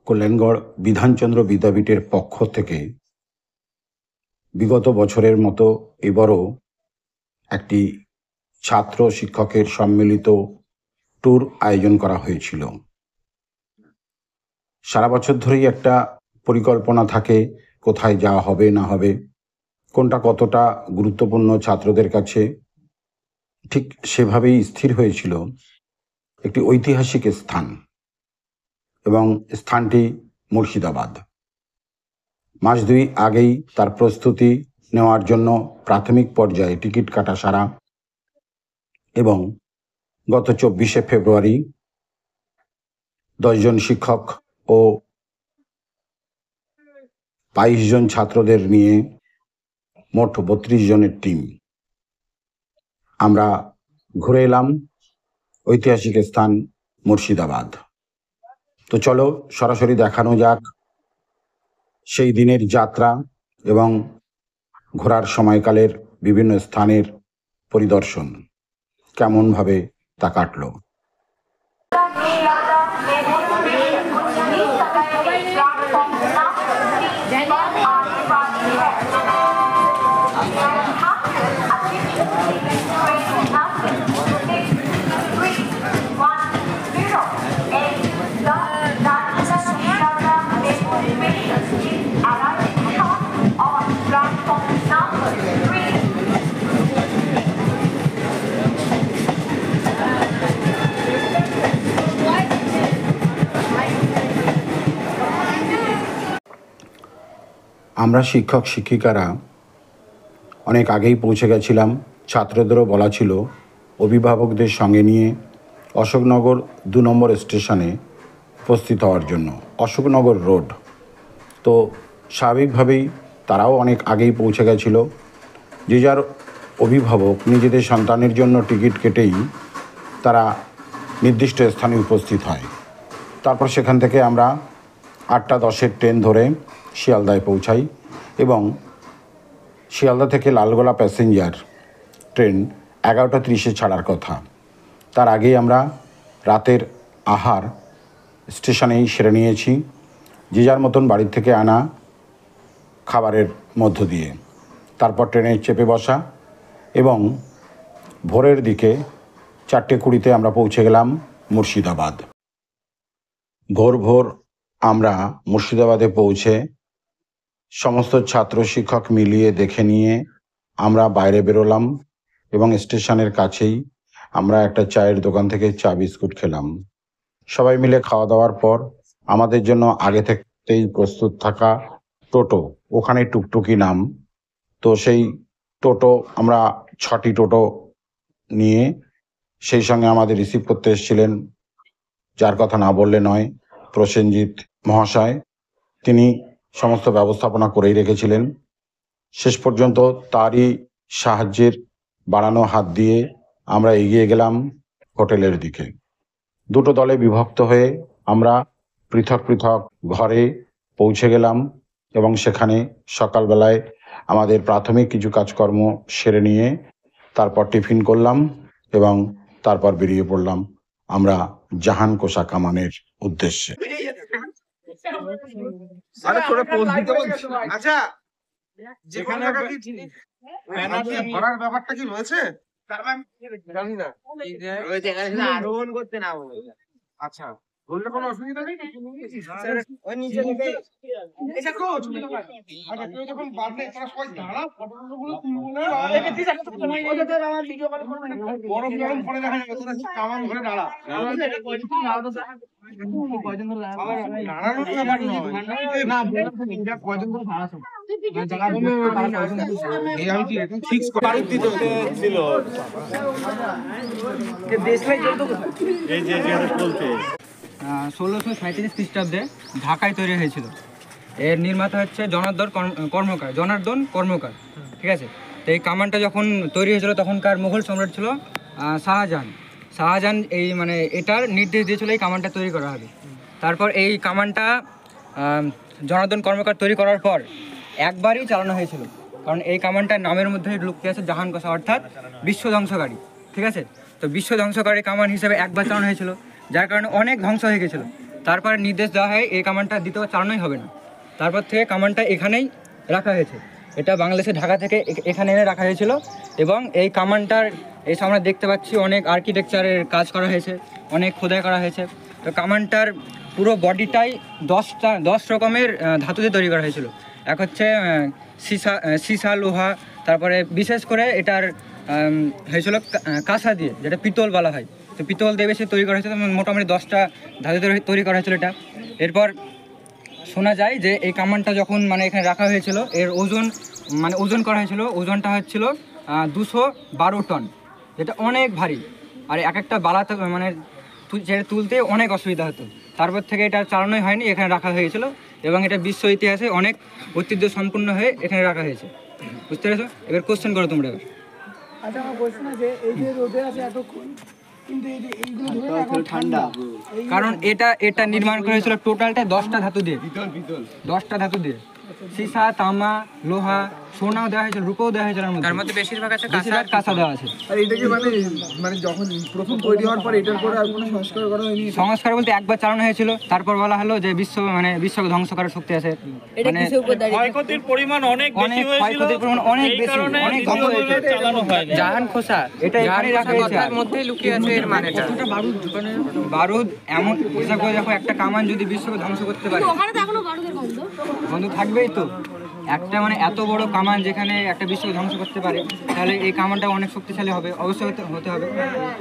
কল্যাণগড় বিধানচন্দ্র বিদ্যাপীঠের পক্ষ থেকে বিগত বছরের মতো এবারও একটি ছাত্র শিক্ষকের সম্মিলিত ট্যুর আয়োজন করা হয়েছিল। সারা বছর ধরেই একটা পরিকল্পনা থাকে কোথায় যাওয়া হবে না হবে, কোনটা কতটা গুরুত্বপূর্ণ ছাত্রদের কাছে। ঠিক সেভাবেই স্থির হয়েছিল একটি ঐতিহাসিক স্থান, এবং স্থানটি মুর্শিদাবাদ। মাস দুই আগেই তার প্রস্তুতি নেওয়ার জন্য প্রাথমিক পর্যায়ে টিকিট কাটা সারা, এবং গত 24শে ফেব্রুয়ারি 10 জন শিক্ষক ও 22 জন ছাত্রদের নিয়ে মোট 32 জনের টিম আমরা ঘুরে এলাম ঐতিহাসিক স্থান মুর্শিদাবাদ। তো চলো সরাসরি দেখানো যাক সেই দিনের যাত্রা এবং ঘোরার সময়কালের বিভিন্ন স্থানের পরিদর্শন কেমনভাবে তা কাটলো। আমরা শিক্ষক শিক্ষিকারা অনেক আগেই পৌঁছে গেছিলাম। ছাত্রদেরও বলা ছিল অভিভাবকদের সঙ্গে নিয়ে অশোকনগর 2 নম্বর স্টেশনে উপস্থিত হওয়ার জন্য, অশোকনগর রোড। তো স্বাভাবিকভাবেই তারাও অনেক আগেই পৌঁছে গেছিল। যে যার অভিভাবক নিজেদের সন্তানের জন্য টিকিট কেটেই তারা নির্দিষ্ট স্থানে উপস্থিত হয়। তারপর সেখান থেকে আমরা 8টা 10-এর ট্রেন ধরে শিয়ালদায় পৌঁছাই, এবং শিয়ালদা থেকে লালগোলা প্যাসেঞ্জার ট্রেন 11টা 30-এ ছাড়ার কথা। তার আগেই আমরা রাতের আহার স্টেশনেই সেরে নিয়েছি, যে যার মতন বাড়ির থেকে আনা খাবারের মধ্য দিয়ে। তারপর ট্রেনে চেপে বসা, এবং ভোরের দিকে 4টে 20-তে আমরা পৌঁছে গেলাম মুর্শিদাবাদ। ভোর আমরা মুর্শিদাবাদে পৌঁছে সমস্ত ছাত্র শিক্ষক মিলিয়ে দেখে নিয়ে আমরা বাইরে বেরোলাম, এবং স্টেশনের কাছেই আমরা একটা চায়ের দোকান থেকে চা বিস্কুট খেলাম। সবাই মিলে খাওয়া দাওয়ার পর আমাদের জন্য আগে থেকেই প্রস্তুত থাকা টোটো, ওখানে টুকটুকি নাম, তো সেই টোটো আমরা 6টি টোটো নিয়ে, সেই সঙ্গে আমাদের রিসিভ করতে এসেছিলেন, যার কথা না বললে নয়, প্রসেনজিৎ মহাশয়। তিনি সমস্ত ব্যবস্থাপনা করেই রেখেছিলেন। শেষ পর্যন্ত তারই সাহায্যের বাড়ানো হাত দিয়ে আমরা এগিয়ে গেলাম হোটেলের দিকে। 2টো দলে বিভক্ত হয়ে আমরা পৃথক পৃথক ঘরে পৌঁছে গেলাম, এবং সেখানে সকালবেলায় আমাদের প্রাথমিক কিছু কাজকর্ম সেরে নিয়ে তারপর টিফিন করলাম, এবং তারপর বেরিয়ে পড়লাম আমরা জাহান কোষা কামানের উদ্দেশ্যে। আচ্ছা, যেখানে ভরার ব্যাপারটা কি রয়েছে? জানি না, আরোহণ করতে না বলে। আচ্ছা, বললে কোনো অসুবিধা নেই। ওই নিচে থেকে এটা কোচ। আচ্ছা, তুই যখন বাড়লে তোরা সবাই দাঁড়া, ফটোগুলো তুলবো না। ওদের আমার ভিডিও কল করবে না। গরম গরম ফলে দেখা যাবে তোরা কামান ধরে দাঁড়া। কয়জন ধরে দাঁড়ানো ব্যাপার নয়। না, কয়জন ধরে দাঁড়াছো? এই আমি কি এখন ফিক্স করে দিতে ছিল। যে দেশলাই চলতো এই যে বলতে 1637 খ্রিস্টাব্দে ঢাকায় তৈরি হয়েছিল। এর নির্মাতা হচ্ছে জনার্দন কর্মকার। ঠিক আছে, তো এই কামানটা যখন তৈরি হয়েছিল তখনকার মুঘল সম্রাট ছিল শাহজাহান। এই মানে এটার নির্দেশ দিয়েছিল এই কামানটা তৈরি করা হবে। তারপর এই কামানটা জনার্দন কর্মকার তৈরি করার পর একবারই চালানো হয়েছিল, কারণ এই কামানটার নামের মধ্যে লুকিয়ে আছে জাহান কোষা, অর্থাৎ বিশ্ব ধ্বংসকারী। ঠিক আছে, তো বিশ্ব ধ্বংসকারী কামান হিসেবে একবার চালানো হয়েছিল, যার কারণে অনেক ধ্বংস হয়ে গেছিলো। তারপরে নির্দেশ দেওয়া হয় এই কামানটা দ্বিতীয়বার চালানোই হবে না। তারপর থেকে কামানটা এখানেই রাখা হয়েছে। এটা বাংলাদেশে ঢাকা থেকে এখানে এনে রাখা হয়েছিল এবং এই কামানটার এই আমরা দেখতে পাচ্ছি অনেক আর্কিটেকচারের কাজ করা হয়েছে, অনেক খোদাই করা হয়েছে। তো কামানটার পুরো বডিটাই 10 রকমের ধাতু দিয়ে তৈরি করা হয়েছিল। এক হচ্ছে সীসা লোহা, তারপরে বিশেষ করে এটার হয়েছিল কাঁসা দিয়ে, যেটা পিতল বলা হয়। তো পিতল দিয়ে বেশি তৈরি করা হয়েছিল, মোটামুটি 10টা ধাতু দিয়ে তৈরি করা হয়েছিল এটা। এরপর শোনা যায় যে এই কামানটা যখন মানে এখানে রাখা হয়েছিল এর ওজন করা হয়েছিল, ওজনটা হচ্ছিল 212 টন, যেটা অনেক ভারী। আর এক একটা বালাতে মানে যেটা তুলতে অনেক অসুবিধা হতো। তারপর থেকে এটা চালানোই হয়নি, এখানে রাখা হয়েছিল এবং এটা বিশ্ব ইতিহাসে অনেক ঐতিহ্য সম্পূর্ণ হয়ে এখানে রাখা হয়েছে। বুঝতে পেরেছো? এবার কোশ্চেন করো তোমরা এবার। আচ্ছা, আমার প্রশ্ন আছে, এই যে রোদে আছে এতক্ষণ, কিন্তু এই যে এইগুলো ধরে না এখন ঠান্ডা, কারণ এটা নির্মাণ করা হয়েছিল টোটালটা 10টা ধাতু দিয়ে, 10টা ধাতু দিয়ে। সীসা, তামা, লোহা, সোনাও দেওয়া হয়েছিল, রূপও দেওয়া হয়েছিল, তার মধ্যে বেশিরভাগ কাঁসা দেওয়া আছে। আর এটাকে মানে যখন প্রথম তৈরি হওয়ার পর এটার পরে আর কোনো সংস্কার করা হয়নি? সংস্কার বলতে একবার চালানো হয়েছিল, তারপর বলা হলো যে বিশ্বকে ধ্বংস করার শক্তি আছে। মানে ক্ষয়ক্ষতির পরিমাণ অনেক বেশি হয়েছিল, ক্ষয়ক্ষতির পরিমাণ অনেক এই বেশি, কারণে অনেক ধ্বংস হয়েছে। চালানো হয় না। জাহান খোসা এটা এখানে রাখা হয়েছে, তার মধ্যে লুকিয়ে আছে এর মানেটা। বারুদ এমন হিসাব করে দেখো, একটা কামান যদি বিশ্বকে ধ্বংস করতে পারে, ওখানে তো এখনো বারুদের গন্ধ। বন্ধু থাকবেই তো। একটা মানে এত বড় কামান যেখানে একটা বিশ্বকে ধ্বংস করতে পারে, তাহলে এই কামানটা অনেক শক্তিশালী হবে, অবশ্যই হতে হবে।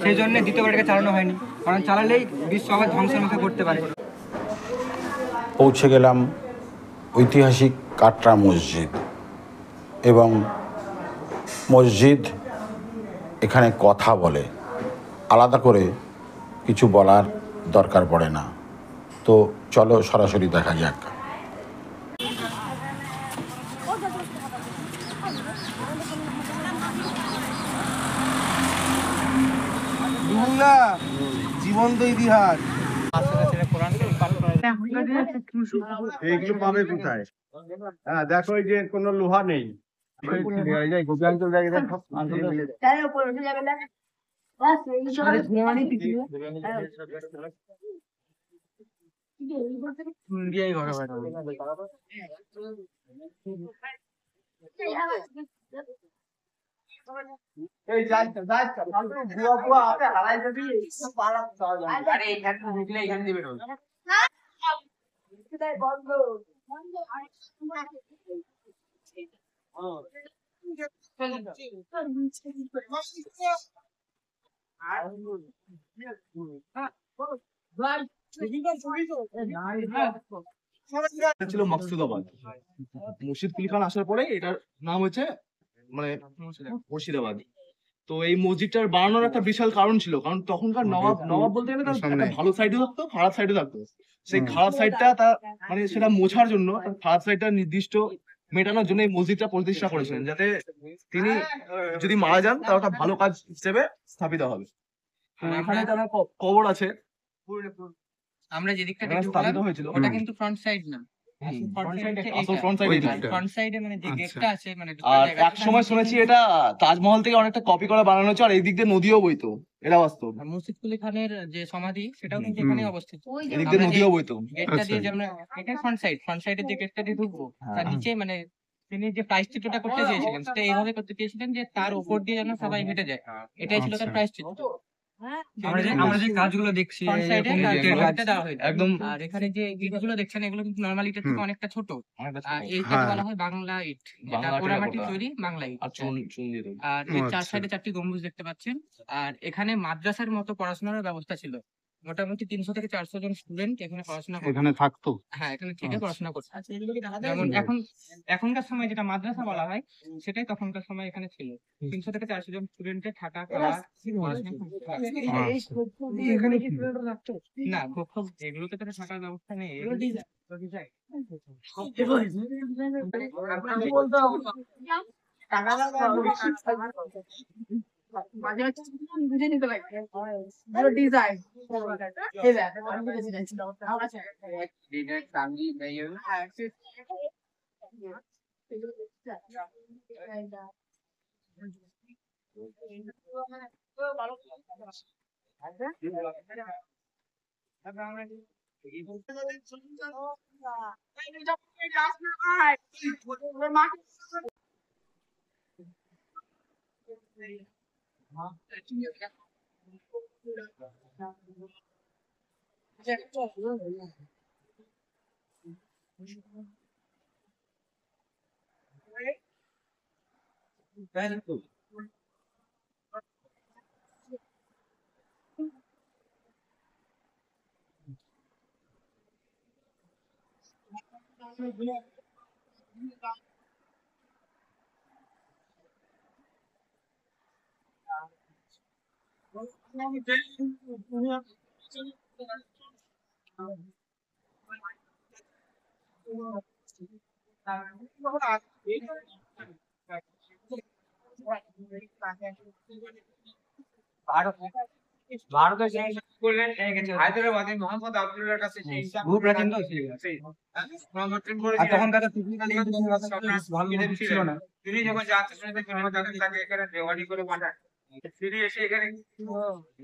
সেই জন্য দ্বিতীয়বার এটাকে চালানো হয়নি, কারণ চালালেই বিশ্ব আবার ধ্বংসের মুখে পড়তে পারে। পৌঁছে গেলাম ঐতিহাসিক কাটরা মসজিদ, এবং মসজিদ এখানে কথা বলে, আলাদা করে কিছু বলার দরকার পড়ে না। তো চলো সরাসরি দেখা যাক। জীবন্ত ইতিহাস। এইগুলো পাবে কোথায়? হ্যাঁ, দেখো এই যে কোনো লোহা নেই। তার উপর উঠে যাবে না। বাস এই সকালে ঘুমানি পিছনে। এই যাচ্ছে ভুয়া ভুয়া আপনি হারাই যাবি, পালা আরে এখানে ঢুকলে এখানে দিবে না। বন্ধ বন্ধ। ছিল মকসুদাবাদ। মুর্শিদ কুলি খান আসার পরে এটার নাম হয়েছে মানে মুর্শিদাবাদ। তো এই মসজিদটার বানানোর একটা বিশাল কারণ ছিল, কারণ তখনকার নবাব বলতে গেলে তার একটা ভালো সাইডে থাকতো, খারাপ সাইডে থাকতো। সেই খারাপ সাইডটা তার মানে সেটা মোছার জন্য, তার খারাপ সাইডটা নির্দিষ্ট মেটানোর জন্য এই মসজিদটা প্রতিষ্ঠা করেছিলেন, যাতে তিনি যদি মারা যান তার একটা ভালো কাজ হিসেবে স্থাপিত হবে। তো এখানে তার কবর আছে, আমরা যে দিকটা এখানে স্থাপিত হয়েছিল। ওটা কিন্তু ফ্রন্ট সাইড না, ফ্রন্ট সাইড ফ্রন্ট সাইডে মানে যে গেটটা আছে মানে আর এক সময় শুনেছি এটা তাজমহল থেকে অনেকটা কপি করে বানানো হচ্ছে, আর এই দিক দিয়ে নদীও বইতো, এটা বাস্তব। মুর্শিদ কুলি খানের যে সমাধি সেটাও কিন্তু এখানে অবস্থিত। এদিক দিয়ে নদীও বইতো। গেটটা দিয়ে যে আমরা এটা ফ্রন্ট সাইডে যে গেটটা দিয়ে ঢুকবো, তার নিচে মানে তিনি যে প্রায়শ্চিত্তটা করতে চেয়েছিলেন সেটা এইভাবে করতে চেয়েছিলেন যে তার উপর দিয়ে যেন সবাই হেঁটে যায়, এটাই ছিল তার প্রায়শ্চিত্ত। আমরা যে কাজগুলো দেখছি একদম, আর এখানে যে ইটগুলো দেখছেন এগুলো কিন্তু নরমালি এটা থেকে অনেকটা ছোট। এইটাকে বলা হয় বাংলা ইট, এটা পোড়ামাটির তৈরি বাংলা ইট। আর চুন দিয়ে তৈরি। আর এর চার সাইডে 4টি গম্বুজ দেখতে পাচ্ছেন। আর এখানে মাদ্রাসার মতো পড়াশোনার ব্যবস্থা ছিল, মোটামুটি 300 থেকে 400 জন স্টুডেন্ট এখানে পড়াশোনা করতো। এখানে থাকতো? হ্যাঁ, এখানে থেকে পড়াশোনা করতো। যেমন এখনকার সময় যেটা মাদ্রাসা বলা হয় সেটাই তখনকার সময় এখানে ছিল। 300 থেকে 400 জন স্টুডেন্টের থাকা খাওয়া না, খুব এগুলোতে তো থাকার ব্যবস্থা নেই। মাঝে মাঝে বুঝে নিতে লাগবে ডিজাইন। ভারতের সেই করলেন হায়দ্রাবাদে মোহাম্মদ আব্দুল্লাহর কাছে সেই বহু প্রাচীন তো আর তখনকার ভালো ছিল না। তিনি যখন জানতে শুনতে তাকে এখানে দেওয়ানি করে পাঠান। তিনি এসে এখানে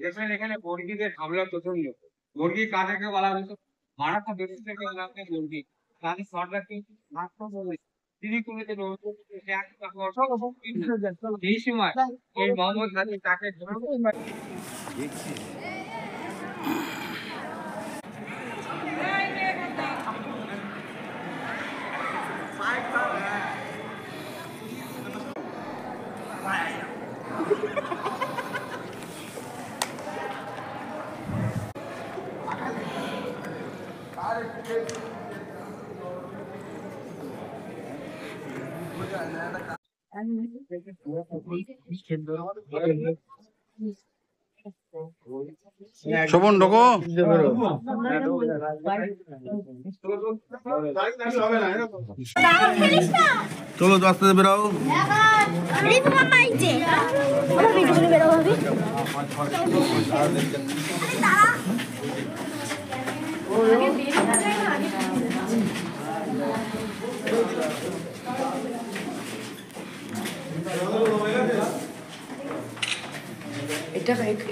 দেখলেন এখানে বর্গীদের হামলা প্রচন্ড। বর্গী কাদেরকে বলা হতো? মারাঠা দেশ থেকে বর্গী তাদের সরকারকে তিনি কমিতে এই সময় এই মোহাম্মদ গাজী তাকে শোভন ঢোকো। চলো আস্তে আস্তে বেরাও।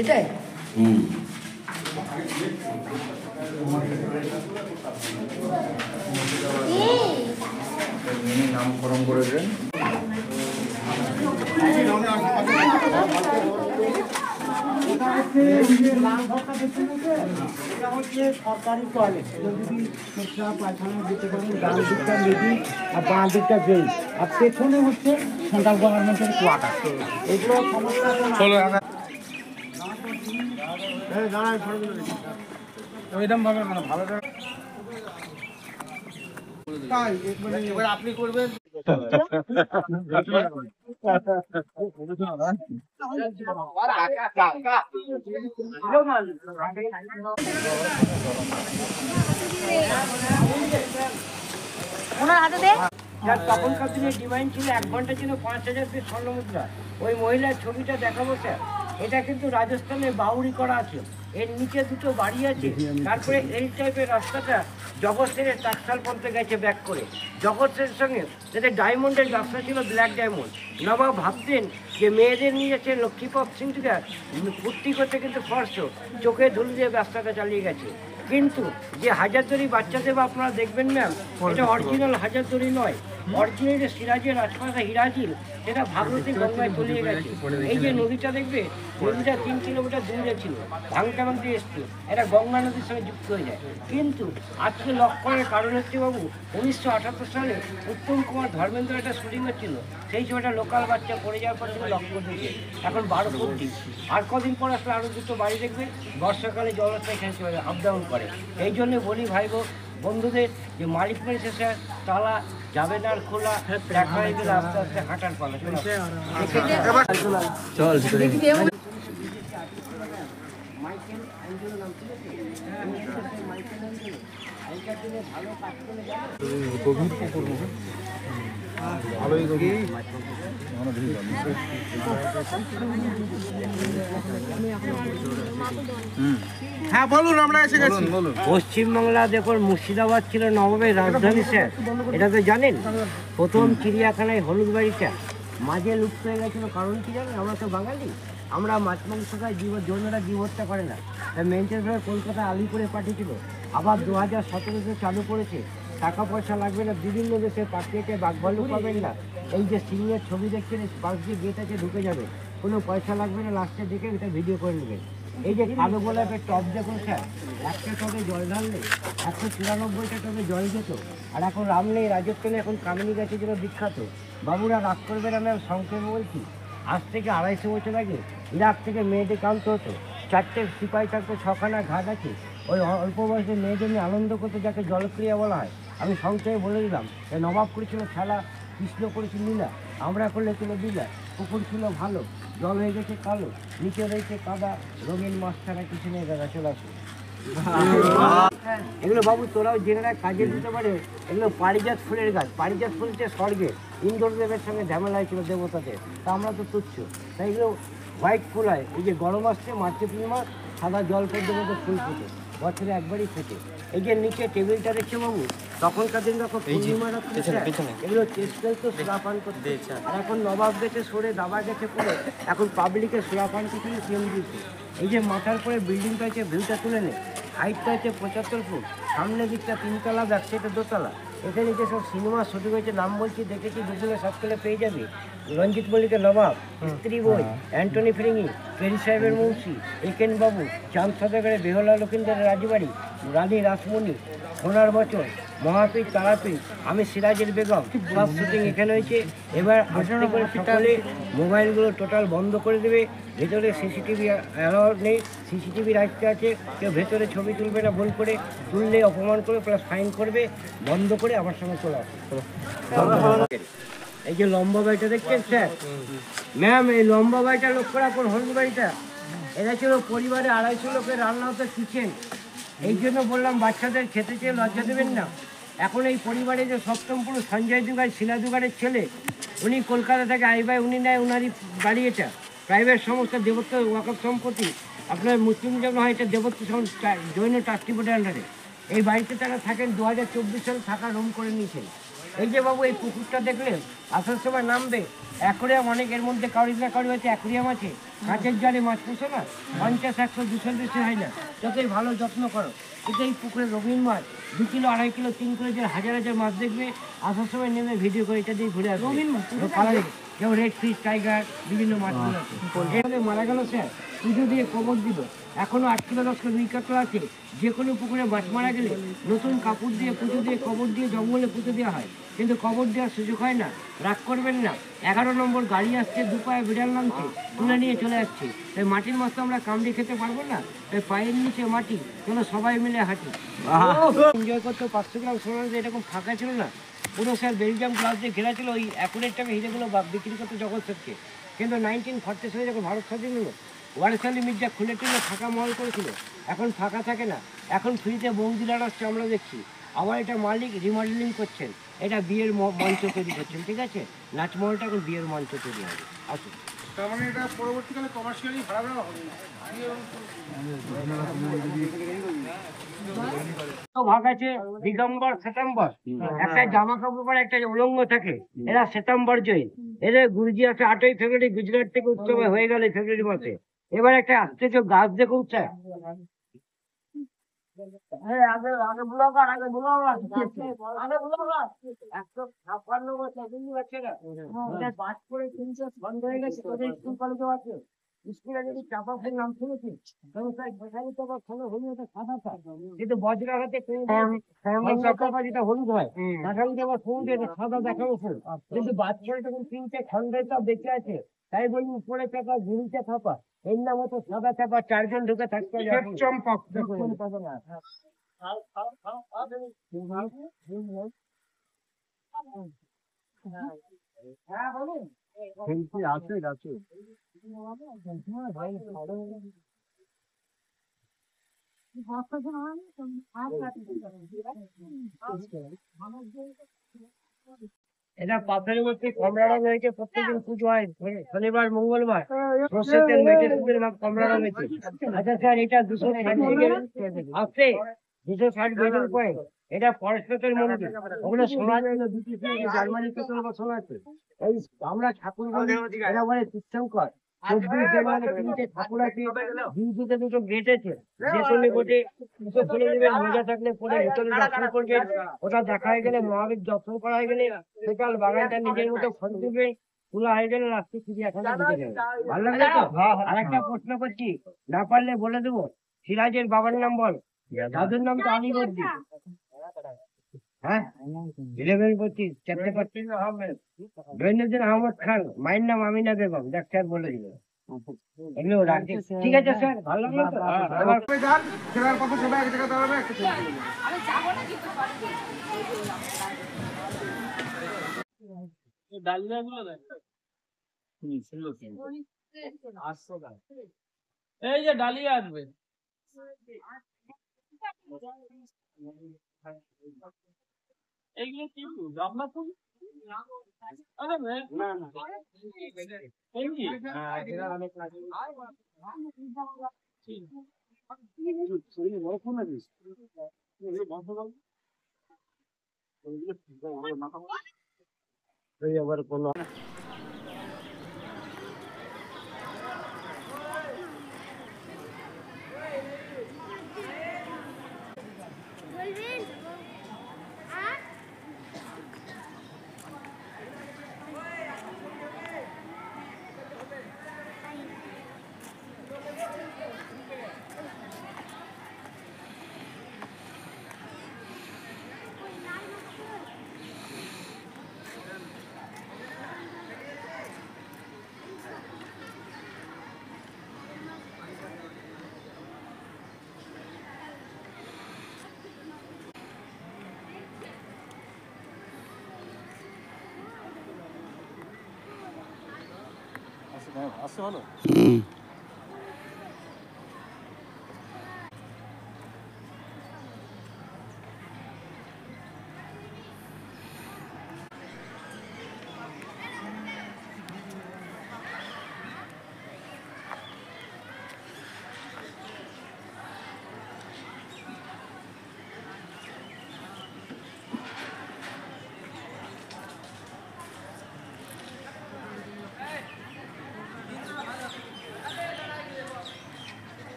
এটাই নামকরণ করেছেন। সরকারি টয়লেট যদি পেশাব পায়খানা দিতে পারেন, ডান দিকটা লেডি আর বাঁ দিকটা জেল, আর পেছনে হচ্ছে সেন্ট্রাল গভর্নমেন্টের কোয়ার্টার। এগুলো সমস্যা আপনি করবেন। তখনকার দিনে ডিমান্ড ছিল 1 ঘন্টা ছিল 5000 পিস স্বর্ণ মুদ্রা। ওই মহিলার ছবিটা দেখাবো স্যার, এটা কিন্তু রাজস্থানে বাউরি করা আছে, এর নিচে দুটো বাড়ি আছে। তারপরে এই টাইপের রাস্তাটা জগৎ সেনের টাকসাল পর্যন্ত গেছে ব্যাক করে। জগৎ সেনের সঙ্গে যাদের ডায়মন্ডের ব্যবসা ছিল, ব্ল্যাক ডায়মন্ড, নবাব ভাবতেন যে মেয়েদের নিয়ে যাচ্ছে লক্ষ্মীপদ সিংরা ফুর্তি করতে, কিন্তু স্পর্শ চোখে ধুল দিয়ে ব্যবসাটা চালিয়ে গেছে। কিন্তু যে হাজারদুয়ারি বাচ্চা দেব আপনারা দেখবেন ম্যাম, এটা অরিজিনাল হাজারদুয়ারি নয়, অরিজিনাল যে সিরাজের রাজমাতা হিরাজিল, সেটা ভাগরতী গঙ্গায় তলিয়ে গেছে। এই যে নদীটা দেখবে, নদীটা 3 কিলোমিটার দূরে ছিল, ভাঙতে ভাঙতে এসছে, এটা গঙ্গা নদীর সঙ্গে যুক্ত হয়ে যায়। কিন্তু আজকে লক করার কারণ হচ্ছে বাবু, 1978 সালে উত্তম কুমার ধর্মেন্দ্র একটা শুটিং হচ্ছিল, সেই সময়টা লোকাল বাচ্চা পড়ে যাওয়ার পর তুমি লক করে দিয়েছে, এখন 12 ফুট। আর কদিন পর আসলে আরও দুটো বাড়ি দেখবে, বর্ষাকালে জলটা এখানে চলে আপ ডাউন করে। এই জন্য বলি ভাই বন্ধুদের যে মালিক মেরেছে স্যার, তালা যাবে না আর খোলা, দেখা হয়ে গেলে আস্তে আস্তে হাঁটার পালা। চল হ্যাঁ বলুন, আমরা এসে গেছি। পশ্চিমবাংলা দেখুন, মুর্শিদাবাদ ছিল নবাবের রাজধানী স্যার, এটা তো জানেন। প্রথম চিড়িয়াখানায় হলুদ বাড়িটা মাঝে লুপ্ত হয়ে গেছিল, কারণ কি জানেন, আমরা তো বাঙালি, আমরা মাছ মাংস খাই, জন্যরা জীব হত্যা করে না। তাই মেনটেন করে কলকাতা আলিপুরে পাঠিয়েছিল, আবার 2017-তে চালু করেছে, টাকা পয়সা লাগবে না, বিভিন্ন দেশে পাঠিয়েছে, বাঘভাল্লুক পাবেন না। এই যে সিংহের ছবি দেখছেন, পাশ দিয়ে গেট আছে, ঢুকে যাবে, কোনো পয়সা লাগবে না, লাস্টে দেখে এটা ভিডিও করে নেবেন। এই যে কালো গোলাপের টব দেখুন স্যার, একটা টবে জল ঢাললে 194টা টবে জল যেত। আর এখন রাম নেই, রাজস্থানে এখন কামিনী গাছের জন্য বিখ্যাত। বাবুরা রাগ করবে না, আমি সংক্ষেপে বলছি, আজ থেকে 250 বছর আগে ইরাক থেকে মেয়েদের কান্ত হতো, 4টে সিপাহি থাকতো, 6খানা ঘাট আছে, ওই অল্প বয়সে মেয়েদের নিয়ে আনন্দ করতে, যাকে জলক্রিয়া বলা হয়। আমি সংক্ষেপে বলে দিলাম, নবাব করেছিল খেলা, কৃষ্ণ করেছিল লীলা, আমরা করলে ছিল দিলা। পুকুর ছিল ভালো, জল হয়ে গেছে কালো, নিচে রয়েছে কাদা, রঙিন মাছ ছাড়া কিছু নেই, দাদা চলে আসুন। এগুলো বাবু তোরাও জেনে রাখ, কাজে দিতে পারে। এগুলো পারিজাত ফুলের গাছ, পারিজাত ফুল হচ্ছে স্বর্গে, ইন্দ্রদেবের সঙ্গে ঝামেলা হয়েছিল দেবতাদের, তা আমরা তো তুচ্ছ, তাই এগুলো হোয়াইট ফুল হয়। এই যে গরম আসছে, মার্চ এপ্রিল মাস, সাদা জল পদ্মের মধ্যে ফুল ফুটে, বছরে একবারই ফেটে। এই যে নিচে টেবিলটা দেখছে বাবু, তখনকার দিন যখন পূর্ণিমা রাত্রে এগুলো চেষ্টায় তো সুরাপান করতে, আর এখন নবাব গেছে সরে, দাবা গেছে পড়ে, এখন পাবলিকে সুরাপান করতে সিএম দিয়েছে। এই যে মাথার পরে বিল্ডিংটা হচ্ছে, ভিউটা তুলে নেই, হাইটটা হচ্ছে 75 ফুট, সামনে দিকটা 3তলা, ব্যাক সাইডে 2তলা। এখানে যে সব সিনেমা শুটিং হয়েছে, নাম বলছি, দেখেছি, গুগলে সার্চ করলে পেয়ে যাবে। রঞ্জিত মল্লিকের নবাব, স্ত্রী বই, অ্যান্টনি ফিরিঙ্গি, পেরি সাহেবের মুন্সি, একেন বাবু, চাঁদ সদাগরের বেহলা লক্ষিন্দারের রাজবাড়ি, রানী রাসমণি, সোনার বচন, মহাপীর তারাপীঠ, আমি সিরাজের বেগম, সব শুটিং এখানে হয়েছে। এবার আস্তে করে সকলে মোবাইলগুলো টোটাল বন্ধ করে দেবে, ভেতরে সিসিটিভি অ্যালাউ নেই, সিসিটিভি রাখতে আছে, কেউ ভেতরে ছবি তুলবে না, ভুল করে তুললে অপমান করে প্লাস ফাইন করবে, বন্ধ করে আমার সঙ্গে চলে আসবে। এই যে লম্বা বাড়িটা দেখছেন স্যার, ম্যাম, এই লম্বা বাড়িটা লক্ষ্য রাখুন, হলুদ বাড়িটা, এটা ছিল পরিবারে 250 লোকের রান্না হতো কিচেন। এই জন্য বললাম বাচ্চাদের খেতে চেয়ে লজ্জা দেবেন না। এখন এই পরিবারে যে সপ্তম পুরুষ সঞ্জয় দুগার, শিলা দুগারের ছেলে, উনি কলকাতা থেকে আইবাই, উনি নেয়, উনারই বাড়ি এটা, প্রাইভেট সংস্থা, দেবত্ব ওয়াকফ সম্পত্তি, আপনার মুসলিম জন্য হয়, এটা দেবত্ব জৈন ট্রাস্টি বোর্ডের আন্ডারে। এই বাড়িতে তারা থাকেন, 2024 সালে থাকা রুম করে নিয়েছেন। এই যে বাবু এই পুকুরটা দেখলেন, আসার সময় নামবে, অ্যাকোরিয়াম অনেক, এর মধ্যে কাউরি না কাউরি হচ্ছে অ্যাকোরিয়াম আছে, কাঁচের জালে মাছ পুষো না, 50, 100, 200 বেশি হয় না, যতই ভালো যত্ন করো। কিন্তু এই পুকুরে রঙিন মাছ 2 কিলো, 2.5 কিলো, 3 কিলো, যে হাজার হাজার মাছ দেখবে, আসার সময় নেমে ভিডিও করে এটা দিয়ে ঘুরে আসবে। রঙিন মাছ কালারিং, কেউ রেড ফিশ, টাইগার, বিভিন্ন মাছগুলো আছে। এখানে মারা গেল স্যার, পুজো দিয়ে কবর দিল, এখনো 8 কিলো 10 কিলো রুই কাতলা আছে। যে কোনো পুকুরে মাছ মারা গেলে নতুন কাপড় দিয়ে পুজো দিয়ে কবর দিয়ে জঙ্গলে পুজো দেওয়া হয়, কিন্তু কবর দেওয়ার সুযোগ হয় না, রাগ করবেন না। 11 নম্বর গাড়ি আসছে, 2 পায়ে বিড়াল নামছে, তুলে নিয়ে চলে যাচ্ছে। তাই মাটির মাছ তো আমরা কামড়ে খেতে পারবো না, তাই পায়ের নিচে মাটি, চলো সবাই মিলে হাঁটি, এনজয় করতে। 500 গ্রাম সোনা এরকম ফাঁকা ছিল না, পুরো স্যার বেলজিয়াম গ্লাস দিয়ে ঘেরা ছিল, ওই অ্যাকুরেট টাকা হিরেগুলো বিক্রি করতে জগৎ থেকে। কিন্তু 1947 যখন ভারত স্বাধীন হলো, ওয়ারিস আলী মির্জা খুলে টেনে ফাঁকা মহল করেছিল, এখন ফাঁকা থাকে না, এখন ফ্রিতে বৌদিরা আসছে, আমরা দেখছি। আবার এটা মালিক রিমডেলিং করছেন, এটা বিয়ের মঞ্চ তৈরি করছেন, ঠিক আছে, নাচমহলটা এখন বিয়ের মঞ্চ তৈরি হবে। আসুন, তার মানে এটা পরবর্তীকালে কমার্শিয়ালি ভাড়া দেওয়া হবে না। ভাগ আছে দিগম্বর, শ্বেতাম্বর, একটা জামা কাপড় পরে একটা উলঙ্গ থাকে, এরা শ্বেতাম্বর জয়ী। এদের গুরুজি আছে 8ই ফেব্রুয়ারি, গুজরাট থেকে উৎসব হয়ে গেল ফেব্রুয়ারি মাসে। এবার একটা আশ্চর্য গাছ দেখুন স্যার, কিন্তু বজ্রাঘাতে যেটা হলুদ হয়, সাদা দেখাবো ফুল, কিন্তু বাচ্চারা যখন 3টে খন্ডের সব বেঁচে আছে, তাই বলি উপরে চাপা, ঝুড়িতে থাপা, এর নাম হতো সাদা চাপা, 4 জন ঢুকে থাকতে হবে। চম্পক হ্যাঁ বলুন, আছে গাছে এটা পাথরের মধ্যে কমলা রং হয়েছে, প্রত্যেকদিন পুজো হয় শনিবার মঙ্গলবার, সর্ষের তেল মেটে সুদের ভাগ কমলা রং হয়েছে। আচ্ছা স্যার, এটা 260 আসছে, 260 বেজের পয়েন্ট, এটা ফরেস্টের মন্দির, ওগুলো সোনা জন্য জার্মানি পেতল বা সোনা আছে। এই আমরা ঠাকুর বলি, এরা বলে তীর্থঙ্কর, মানে তিনটে ঠাকুর আছে, দুটো দুটো গেট আছে, যে কোনো গেটে দুটো খুলে নেবেন, মজা থাকলে পরে ভিতরে দর্শন করবেন। ওটা দেখা হয়ে গেলে, মহাবীর দর্শন করা হয়ে গেলে, সেকাল বাগানটা নিজের মতো ফল দিবে, খোলা হয়ে গেলে রাত্রি চিড়িয়াখানা ঢুকে যাবে। ভালো লাগবে তো? আর একটা প্রশ্ন করছি, না পারলে বলে দেবো। সিরাজের বাবার নাম বল। দাদুর নাম তো আলিবর্দী। হ্যাঁ, 11-25 চারটে পাচ্ছিস দৈনুদ্দিন আহমদ খান, মায়ের নাম আমিনা বেগম। ডাক্তার বলে দিল এগুলো রাখছি। ঠিক আছে স্যার, ভালো লাগলো তো? আবার খেলার পথে সবাই এক জায়গায় দাঁড়াবে, একটা ছবি তুলবে। এই যে ডালিয়া আসবে, এইগুলো কি ফুল? আপনার ফুল? আরে না না, এই কি?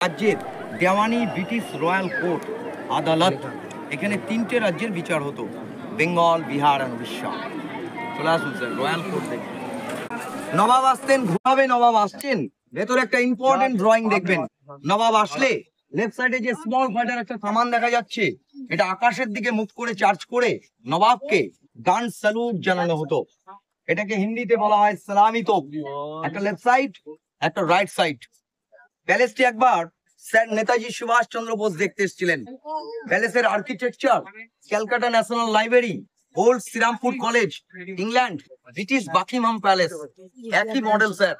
রাজ্যের দেওয়ানি ব্রিটিশ রয়্যাল কোর্ট আদালত, এখানে তিনটে রাজ্যের বিচার হতো, বেঙ্গল, বিহার আর উড়িষ্যা। চলে আসুন স্যার, রয়্যাল কোর্ট দেখুন। নবাব আসতেন, ঘুমাবে নবাব আসছেন, ভেতরে একটা ইম্পর্টেন্ট ড্রয়িং দেখবেন। নবাব আসলে লেফট সাইডে যে স্মল ফাইটার একটা কামান দেখা যাচ্ছে, এটা আকাশের দিকে মুখ করে চার্জ করে নবাবকে গান স্যালুট জানানো হতো। এটাকে হিন্দিতে বলা হয় সালামি তোপ। একটা লেফট সাইড, একটা রাইট সাইড। প্যালেসটি একবার স্যার নেতাজি সুভাষ চন্দ্র বোস দেখতে এসেছিলেন। প্যালেসের architecture, Calcutta national library, old Srirampur college, England, British Buckingham Palace, একই মডেল স্যার।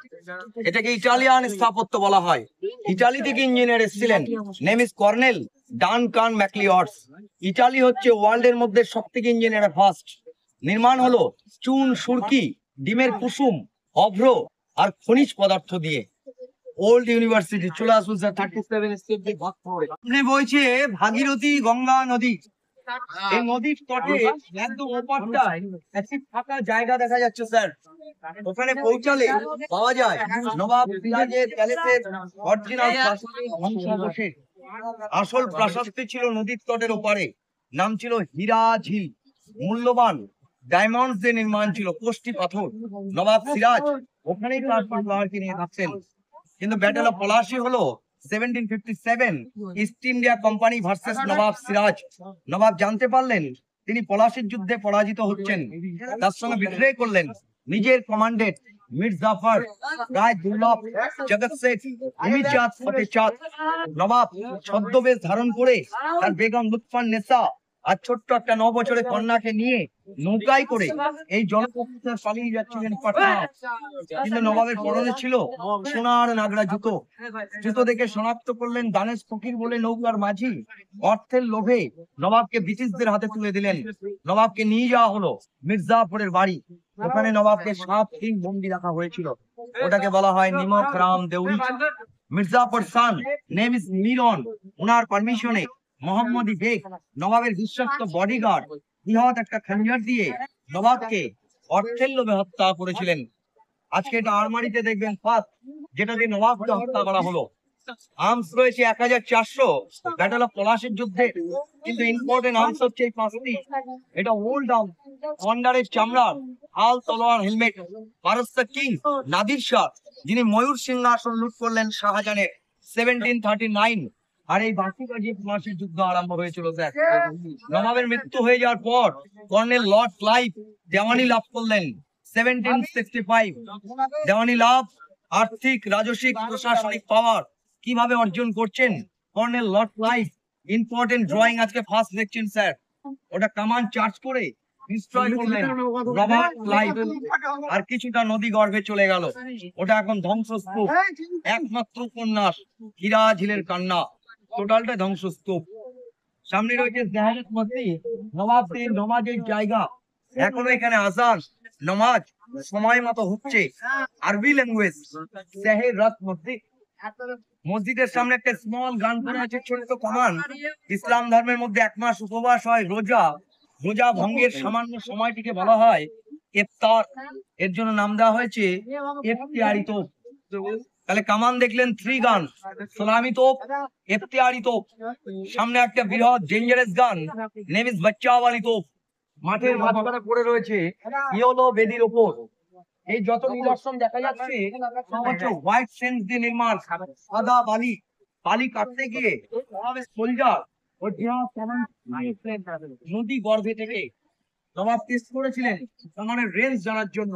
এটাকে ইটালিয়ান স্থাপত্য বলা হয়। ইটালি থেকে ইঞ্জিনিয়ার এসেছিলেন, name is colonel Duncan Macleods. Italy হচ্ছে ওয়ার্ল্ডের মধ্যে সবথেকে ইঞ্জিনিয়ার ফার্স্ট। নির্মাণ হলো চুন, সুরকি, ডিমের কুসুম, অভ্র আর খনিজ পদার্থ দিয়ে। Old university. চলে আসুন স্যার, 37 স্টেপ দিয়ে ভাগ করে সামনে বইছে ভাগীরথী গঙ্গা নদী। এই নদীর তটে একদম ওপারটায় একটি ফাঁকা জায়গা দেখা যাচ্ছে স্যার। ওখানে পৌঁছালে পাওয়া যায় নবাব সিরাজের প্যালেসের অরিজিনাল ধ্বংসাবশেষ। আসল প্রাসাদটি ছিল নদীর তটের ওপারে, নাম ছিল হীরা ঝিল। মূল্যবান ডায়মন্ডস দিয়ে নির্মাণ ছিল, কোষ্টি পাথর। নবাব সিরাজ ওখানেই তার পাহাড়কে নিয়ে থাকতেন। কিন্তু ব্যাটেল অফ পলাশী হলো 1757, ইস্ট ইন্ডিয়া কোম্পানি ভার্সেস নবাব সিরাজ। নবাব জানতে পারলেন তিনি পলাশীর যুদ্ধে পরাজিত হচ্ছেন, তার সঙ্গে বিদ্রোহ করলেন। নিজের কমান্ডেড মীর জাফর, রায় দুর্লভ, জগৎ শেখ, উমিচাঁদ, ফতেহ চাঁদ। নবাব ছদ্মবেশ ধারণ করে তার বেগম লুৎফান নেসা আর ছোট্ট একটা 9 বছরের কন্যাকে নিয়ে নৌকায় করে এই জলপথে পালিয়ে যাচ্ছিলেন পাটনা। কিন্তু নবাবের পরনে ছিল সোনার নাগরা জুতো। জুতো দেখে শনাক্ত করলেন দানেশ ফকির বলে নৌকার মাঝি। অর্থের লোভে নবাবকে ব্রিটিশদের হাতে তুলে দিলেন। নবাবকে নিয়ে যাওয়া হলো মির্জাপুরের বাড়ি। ওখানে নবাবকে 7 দিন বন্দি রাখা হয়েছিল। ওটাকে বলা হয় নিমক রাম দেউরি। মির্জাপুর সান, নেম ইজ মিরন, ওনার পারমিশনে মোহাম্মদী বেগ নবাবের বিশ্বস্ত বডিগার্ড বৃহৎ একটা খঞ্জর দিয়ে নবাবকে অর্থের লোভে হত্যা করেছিলেন। আজকে এটা আলমারিতে দেখবেন ফার্স্ট, যেটা দিয়ে নবাবকে হত্যা করা হলো। আর্মস রয়েছে 1400 ব্যাটল অফ পলাশের যুদ্ধে, কিন্তু ইম্পর্টেন্ট আর্মস হচ্ছে এই 5টি। এটা ওল্ড আর্ম, অন্ডারের চামড়ার হাল, তলোয়ার, হেলমেট। পারস্য কিং নাদির শাহ, যিনি ময়ূর সিংহাসন লুট করলেন শাহজাহানের 1739, আর এই বাকি কাজে পলাশের যুদ্ধ আরম্ভ হয়েছিল স্যার। নবাবের মৃত্যু হয়ে যাওয়ার পর কর্নেল লর্ড ক্লাইভ দেওয়ানি লাভ করলেন 1765। দেওয়ানি লাভ আর্থিক, রাজস্বিক, প্রশাসনিক পাওয়ার কিভাবে অর্জন করছেন colonel Lord Clive. Important drawing আজকে ফার্স্ট দেখছেন স্যার। ওটা কামান চার্জ করে ডিস্ট্রয় করলেন রবার্ট ক্লাইভ, আর কিছুটা নদী গর্ভে চলে গেল। ওটা এখন ধ্বংসস্তূপ। একমাত্র উপন্যাস হীরা ঝিলের কান্না, টোটালটা ধ্বংসস্তূপ। সামনে রয়েছে জাহেরাত মসজিদ, নবাবদের নমাজের জায়গা। এখনো এখানে আজান নমাজ সময় মতো হচ্ছে। আরবি ল্যাঙ্গুয়েজ জাহেরাত মসজিদ। মসজিদের সামনে একটা স্মল গান করা আছে, ছোট্ট কামান। ইসলাম ধর্মের মধ্যে 1 মাস উপবাস হয়, রোজা ভঙ্গের সামান্য সময়টিকে বলা হয় ইফতার। এর জন্য নাম দেওয়া হয়েছে ইফতিয়ারি তোপ। তাহলে কামান দেখলেন 3 গান, সালামি তোপ, ইফতিয়ারি তোপ। সামনে একটা বৃহৎ ডেঞ্জারাস গান, নেমিস বাচ্চাওয়ালি তোপ। মাঠের মাঝখানে পড়ে রয়েছে ইয়েলো বেদির ওপর। এই যত নিদর্শন দেখা যাচ্ছে সব হচ্ছে হোয়াইট সেন্স দিয়ে নির্মাণ। সাদা বালি কাটতে গিয়ে সোলজার নদী গর্ভে থেকে নবাব টেস্ট করেছিলেন কামানের রেঞ্জ জানার জন্য।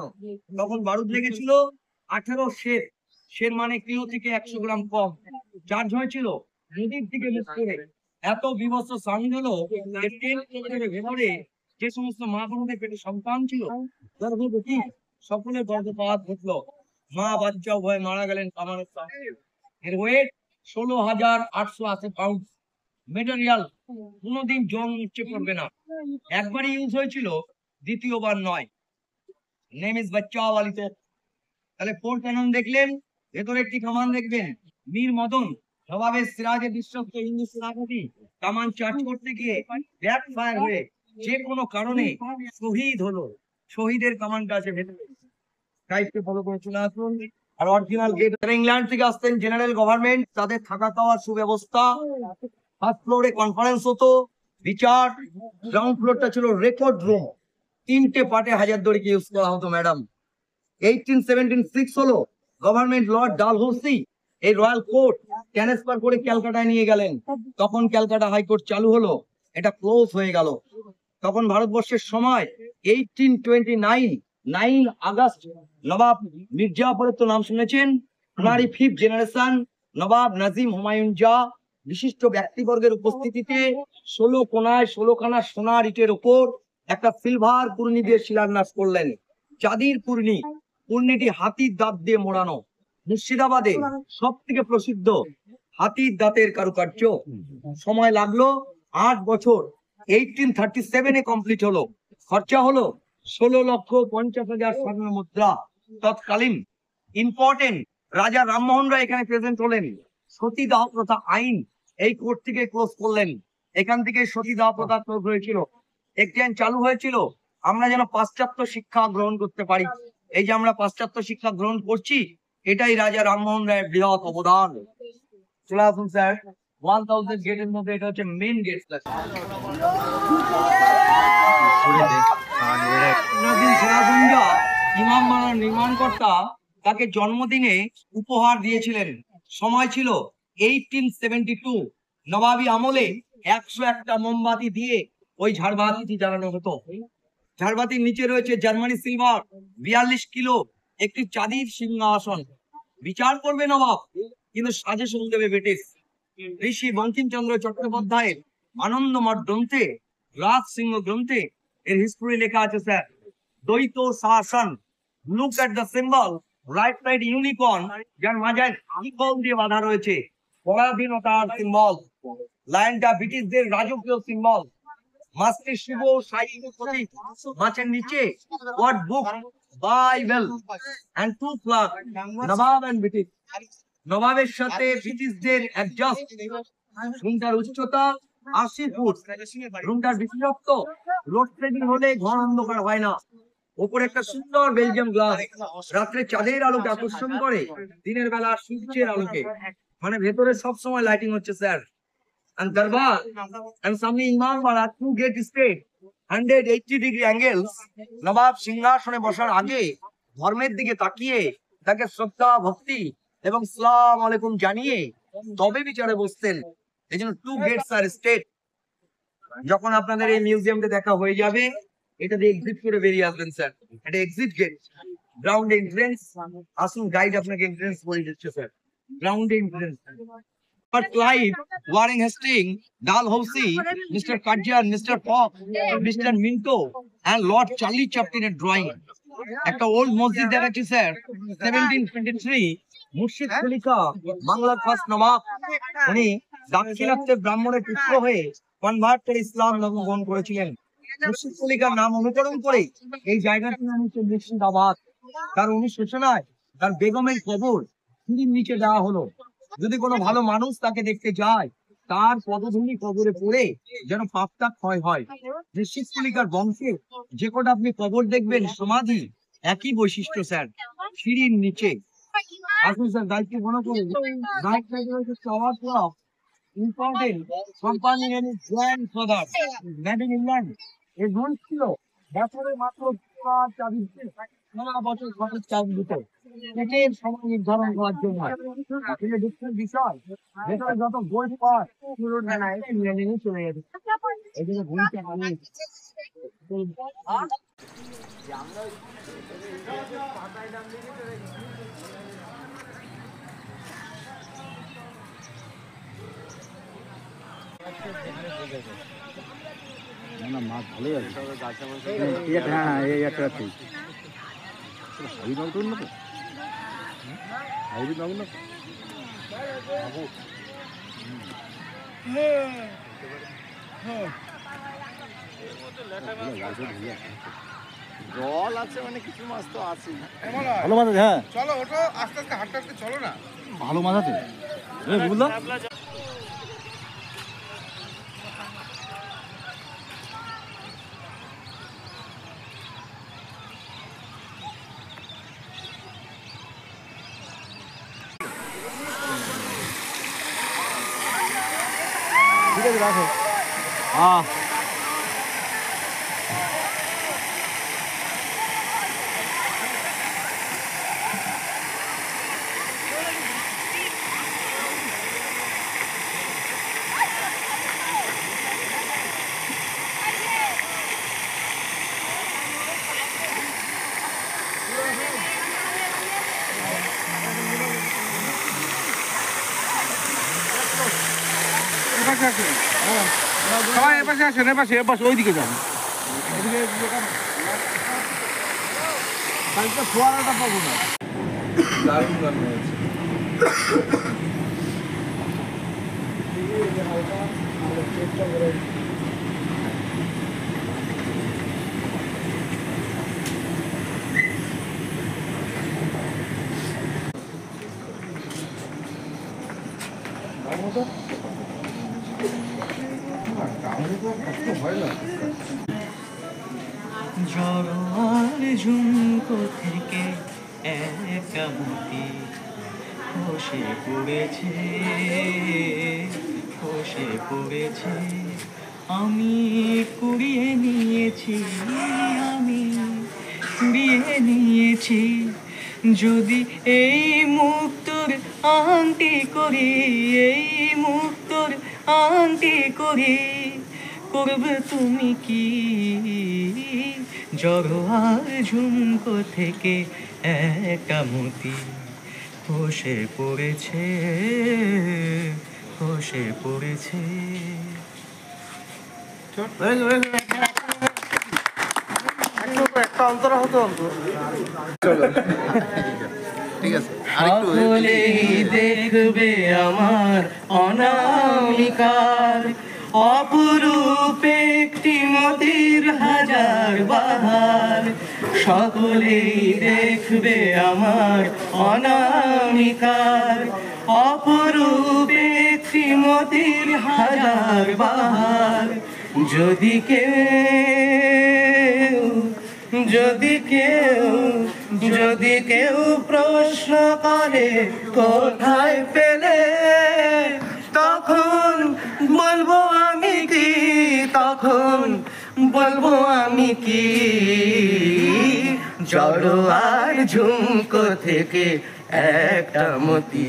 তখন বারুদ লেগেছিল 18 শের মানে কিলো থেকে 100 গ্রাম কম। চার্জ হয়েছিল নদীর দিকে মুখ করে। এত বিভৎস সাউন্ড হলো ভেতরে যে সমস্ত মা বোনদের পেটে সন্তান ছিল, গর্ভবতী, সকলের গর্ভপাত ঘটলো। মা বাচ্চা উভয় মারা গেলেন কামানের সামনে। এর ওয়েট 16,880 পাউন্ড। মেটেরিয়াল কোনোদিন জং মুচ্ছে পড়বে না। একবারই ইউজ হয়েছিল, দ্বিতীয়বার নয়। নেমিস বাচ্চাওয়ালি তোপ। তাহলে 4 ক্যানন দেখলেন, ভেতরে একটি কামান দেখবেন। মীর মদন নবাবের সিরাজে বিশ্বস্ত হিন্দু সেনাপতি কামান চার্জ করতে গিয়ে ব্যাক ফায়ার হয়ে যে কোনো কারণে শহীদ হলো। শহীদের কামানটা আছে ভেতরে। টাইপকে ফলো করে চলে আসুন। আর অরিজিনাল গেট। ইংল্যান্ড থেকে আসতেন জেনারেল গভর্নমেন্ট, তাদের থাকা খাওয়ার সুব্যবস্থা। ফার্স্ট ফ্লোরে কনফারেন্স হতো, বিচার। গ্রাউন্ড ফ্লোরটা ছিল রেকর্ড রুম। 3টে পার্টে হাজারদুয়ারিকে ইউজ করা হতো ম্যাডাম। 1876 হলো গভর্নমেন্ট লর্ড ডালহৌসি এই রয়্যাল কোর্ট ট্রান্সফার করে ক্যালকাটায় নিয়ে গেলেন। তখন ক্যালকাটা হাইকোর্ট চালু হলো, এটা ক্লোজ হয়ে গেল। তখন ভারতবর্ষের সময় 1829 9 আগস্ট নবাব মির্জাফরের তো নাম শুনেছেন, ওনারই 5th জেনারেশন নবাব নাজিম হুমায়ুন শাহ বিশিষ্ট ব্যক্তিবর্গের উপস্থিতিতে 16 কোনায় 16 খানা সোনার ইটের উপর একটা সিলভার পূর্ণি দিয়ে শিলান্যাস করলেন। চাঁদির পূর্ণিটি হাতির দাঁত দিয়ে মোড়ানো। মুর্শিদাবাদে সব থেকে প্রসিদ্ধ হাতির দাঁতের কারুকার্য। সময় লাগলো 8 বছর। 1837 কমপ্লিট হলো। খরচা হলো 16,50,000 স্বর্ণ মুদ্রা তৎকালীন। ইম্পর্টেন্ট, রাজা রামমোহন রায় এখানে প্রেজেন্ট হলেন। সতীদাহ প্রথা আইন এই কোর্ট থেকে ক্লোজ করলেন। এখান থেকে সতীদাহ প্রথা ক্লোজ হয়েছিল। একটি আইন চালু হয়েছিল আমরা যেন পাশ্চাত্য শিক্ষা গ্রহণ করতে পারি। এই যে আমরা পাশ্চাত্য শিক্ষা গ্রহণ করছি, এটাই রাজা রামমোহন রায়ের বৃহৎ অবদান। চলে আসুন স্যার। 1000 গেটের মধ্যে এটা হচ্ছে মেইন গেট। ইমাম বানার নির্মাণকর্তা তাকে জন্মদিনে উপহার দিয়েছিলেন। সময় ছিল 1872। নবাবী আমলে 101টা মোমবাতি দিয়ে ওই ঝাড়বাতিটি জ্বালানো হতো। ঝাড়বাতির নিচে রয়েছে জার্মানি সিলভার 42 কিলো একটি চাঁদির সিংহাসন। বিচার করবে নবাব, কিন্তু সাজেশন দেবে ব্রিটিশ। ঋষি বঙ্কিমচন্দ্র চট্টোপাধ্যায়ের আনন্দমঠ গ্রন্থে, রাজ সিংহ গ্রন্থে এর হিস্ট্রি লেখা আছে স্যার। দ্বৈত শাসন, look at the symbol, right side unicorn, যার মাঝায় ইগল দিয়ে বাঁধা রয়েছে, পরাধীনতার সিম্বল। লায়নটা ব্রিটিশদের রাজকীয় সিম্বল। মাছটি শুভ সাহিত্য প্রতীক। মাছের নিচে word book, Bible and 2 flag, নবাব এন্ড ব্রিটিশ। নবাবের সাথে ব্রিটিশদের অ্যাডজাস্ট। ঘুমটার উচ্চতা 80 ফুট। রুমটার বিশেষত্ব লোডশেডিং হলে ঘর অন্ধকার হয় না। ওপরে একটা সুন্দর বেলজিয়াম গ্লাস, রাত্রে চাঁদের আলোকে আকর্ষণ করে, দিনের বেলা সূর্যের আলোকে। মানে ভেতরে সবসময় লাইটিং হচ্ছে sir. And Darbar and Sami Imam Bara 2 gate state 180-degree angles। নবাব সিংহাসনে বসার আগে ধর্মের দিকে তাকিয়ে তাকে শ্রদ্ধা ভক্তি এবং সালাম আলাইকুম জানিয়ে তবে বিচারে বসতেন। এই জন্য 2 গেটস আর স্টেট। যখন আপনাদের এই মিউজিয়ামটা দেখা হয়ে যাবে, এটা দিয়ে এক্সিট করে বেরিয়ে আসবেন স্যার। এটা এক্সিট গেট, গ্রাউন্ড এন্ট্রেন্স। আসুন গাইড আপনাকে এন্ট্রেন্স বলে দিচ্ছে sir. Ground entrance. But Clive, Warren Hastings, Dalhousie, Mr. Kajjan, Mr. Fox, Mr. Minto, and Lord Charlie Chaplin are drawing. একটা ওল্ড মসজিদ দেখাচ্ছি স্যার, 1723 মুর্শিদ খলিফা বাংলার ফার্স্ট নবাব। উনি দাক্ষিণাত্যে ব্রাহ্মণের পুত্র হয়ে কনভার্ট করে ইসলাম ধর্ম গ্রহণ করেছিলেন। মুর্শিদ খলিফার নাম অনুকরণ করে এই জায়গাটির নাম হচ্ছে মুর্শিদাবাদ। তার অনুশোচনায় তার বেগমের কবর সিঁড়ির নিচে দেওয়া হলো। যদি কোনো ভালো মানুষ তাকে দেখতে যায়, তার পদধূলি কবরে পড়ে যেন পাপটা ক্ষয় হয়। মুর্শিদ খলিফার বংশে যে কটা আপনি কবর দেখবেন সমাধি, একই বৈশিষ্ট্য স্যার, সিঁড়ির নিচে। আসুন স্যার দায়িত্ব মনে করুন। Important company and grandfather made in England. এই রুল ছিল বছরে মাত্র 4 বছর ঘটের চাবি দিত এটার সময় নির্ধারণ করার জন্য। কিন্তু দুঃখের বিষয়, ভেতরে যত বই পায় পুরোটা না ইংল্যান্ডে নিয়ে চলে যাবে। এই জন্য বইটা আমি মাছ ভালোই আছে। হ্যাঁ এই একটা ঠিক হাইব্রিড মাছ করুন না তো, হাইব্রিড মাছ না জল আছে মানে কিছু মাছ তো আছে। ভালো মাছ আছে। হ্যাঁ চলো ওঠো, আস্তে আস্তে হাঁটতে হাঁটতে চলো না। ভালো মাছ আছে বুঝলাম। ঠিক আছে রাখো। হ্যাঁ সবাই এপাশে আসেন, এপাশে এপাশে ওইদিকে যান। ফোয়ারাটা পাবো না। দারুণ গান হয়েছে। জড়োয়ার ঝুমকো থেকে একটা মুটি খসে পড়েছে, খসে পড়েছে। আমি কুড়িয়ে নিয়েছি, আমি কুড়িয়ে নিয়েছি। যদি এই মুক্তোর আংটি করি, এই মুক্তোর আংটি করি, করবে তুমি কি? জড়োয়ার ঝুমকো থেকে একটা মতি খসে পড়েছে, খসে পড়েছে। একটা অন্তরা হতো অন্তর। ঠিক আছে, সকলেই দেখবে আমার অনামিকার অপরূপ একটি মতির হাজার বাহার। সকলেই দেখবে আমার অনামিকার অপরূপ একটি মোতির হাজার বাহার। যদি কেউ প্রশ্ন করে কোথায় পেলে, তখন বলবো আমি কি জড়ো আর ঝুমকো থেকে একটা মতি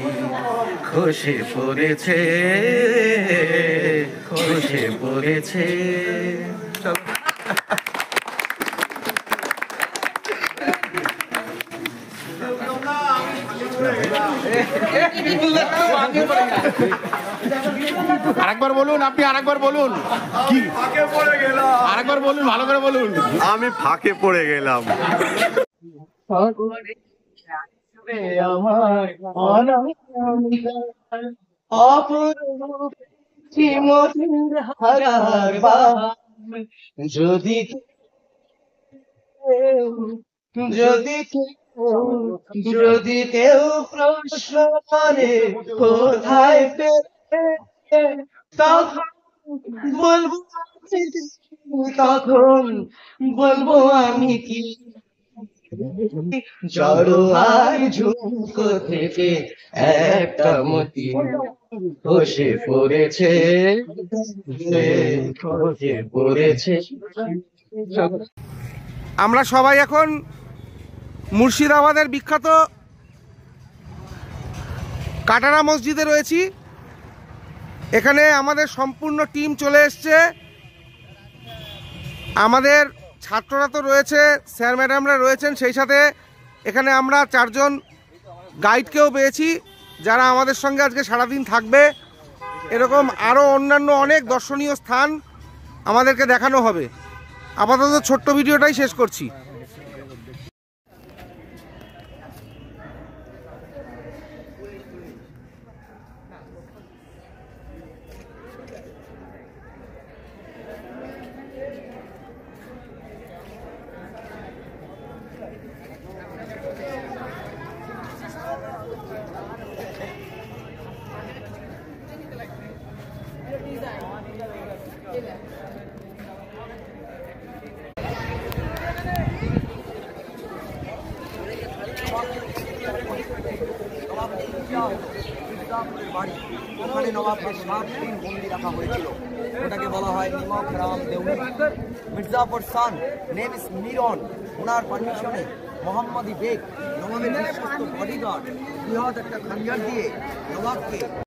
খসে পড়েছে। চলো। আরেকবার বলুন, আপনি আরেকবার বলুন। কি ফাঁকে পড়ে গেলাম? আরেকবার বলুন, ভালো করে বলুন। আমি ফাঁকে পড়ে গেলাম। যদি কেউ প্রশ্ন করে কোথায় পেলে, তখন বলবো আমি কি জড়ো আর ঝুমকো থেকে একটা মতি খসে পড়েছে। আমরা সবাই এখন মুর্শিদাবাদের বিখ্যাত কাটারা মসজিদে রয়েছি। এখানে আমাদের সম্পূর্ণ টিম চলে এসছে। আমাদের ছাত্ররা তো রয়েছে, স্যার ম্যাডামরা রয়েছেন, সেই সাথে এখানে আমরা 4 জন গাইডকেও পেয়েছি যারা আমাদের সঙ্গে আজকে সারাদিন থাকবে। এরকম আরও অন্যান্য অনেক দর্শনীয় স্থান আমাদেরকে দেখানো হবে। আপাতত ছোট্ট ভিডিওটাই শেষ করছি। ওখানে নবাবকে 7 দিন বন্দি রাখা হয়েছিল। ওটাকে বলা হয় নিমক রাম দেউরি। মির্জাপুর সান নেম ইস মিরন। ওনার পারমিশনে মোহাম্মদী বেগ নবাবের বিশ্বস্ত বডিগার্ড বৃহৎ একটা খঞ্জর দিয়ে নবাবকে